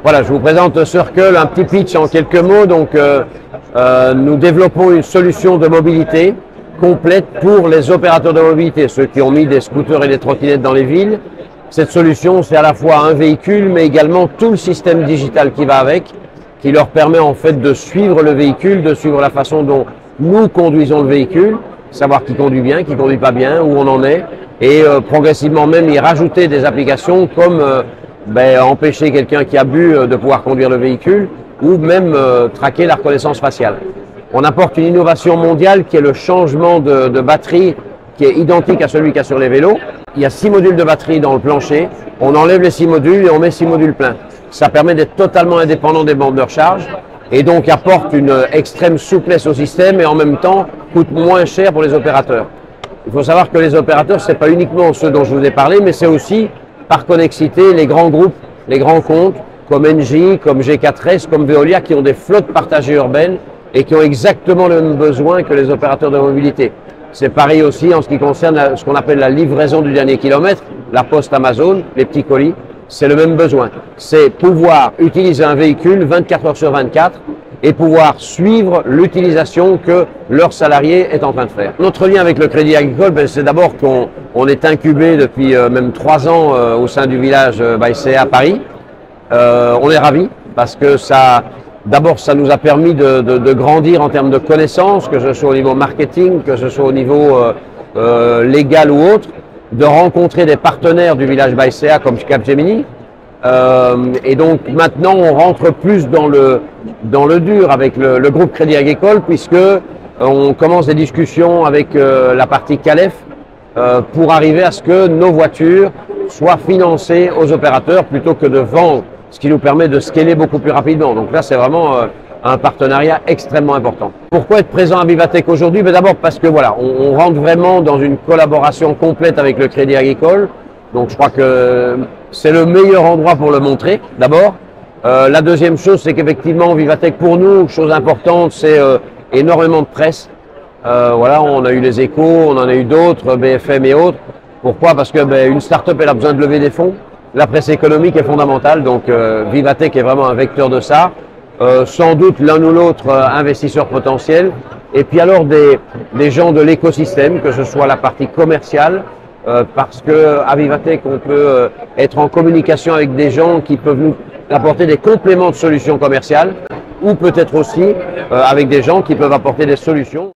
Voilà, je vous présente Circle, un petit pitch en quelques mots. Donc, nous développons une solution de mobilité complète pour les opérateurs de mobilité, ceux qui ont mis des scooters et des trottinettes dans les villes. Cette solution, c'est à la fois un véhicule, mais également tout le système digital qui va avec, qui leur permet en fait de suivre le véhicule, de suivre la façon dont nous conduisons le véhicule, savoir qui conduit bien, qui conduit pas bien, où on en est, et progressivement même y rajouter des applications comme empêcher quelqu'un qui a bu de pouvoir conduire le véhicule, ou même traquer la reconnaissance faciale. On apporte une innovation mondiale qui est le changement de batterie qui est identique à celui qu'il y a sur les vélos. Il y a 6 modules de batterie dans le plancher. On enlève les 6 modules et on met 6 modules pleins. Ça permet d'être totalement indépendant des bandes de recharge et donc apporte une extrême souplesse au système et en même temps coûte moins cher pour les opérateurs. Il faut savoir que les opérateurs, ce n'est pas uniquement ceux dont je vous ai parlé, mais c'est aussi par connexité les grands groupes, les grands comptes comme Engie, comme G4S, comme Veolia qui ont des flottes partagées urbaines et qui ont exactement le même besoin que les opérateurs de mobilité. C'est pareil aussi en ce qui concerne ce qu'on appelle la livraison du dernier kilomètre, la poste Amazon, les petits colis, c'est le même besoin. C'est pouvoir utiliser un véhicule 24 heures sur 24 et pouvoir suivre l'utilisation que leur salarié est en train de faire. Notre lien avec le Crédit Agricole, c'est d'abord qu'on est incubé depuis même 3 ans au sein du village Baïséa à Paris. On est ravis parce que d'abord, ça nous a permis de grandir en termes de connaissances, que ce soit au niveau marketing, que ce soit au niveau légal ou autre, de rencontrer des partenaires du village Baïséa comme Capgemini. Et donc maintenant, on rentre plus dans le dur avec le groupe Crédit Agricole, puisque on commence des discussions avec la partie Calef pour arriver à ce que nos voitures soient financées aux opérateurs plutôt que de vendre, ce qui nous permet de scaler beaucoup plus rapidement. Donc là, c'est vraiment un partenariat extrêmement important. Pourquoi être présent à Vivatech aujourd'hui? D'abord parce que voilà, on rentre vraiment dans une collaboration complète avec le Crédit Agricole. Donc je crois que c'est le meilleur endroit pour le montrer, d'abord. La deuxième chose, c'est qu'effectivement, Vivatech pour nous, chose importante, c'est énormément de presse. Voilà, on a eu les Échos, on en a eu d'autres, BFM et autres. Pourquoi? Parce que une start-up, elle a besoin de lever des fonds. La presse économique est fondamentale, donc Vivatech est vraiment un vecteur de ça. Sans doute l'un ou l'autre investisseur potentiel. Et puis alors des gens de l'écosystème, que ce soit la partie commerciale, parce qu'à Vivatech, on peut être en communication avec des gens qui peuvent nous apporter des compléments de solutions commerciales, ou peut-être aussi avec des gens qui peuvent apporter des solutions.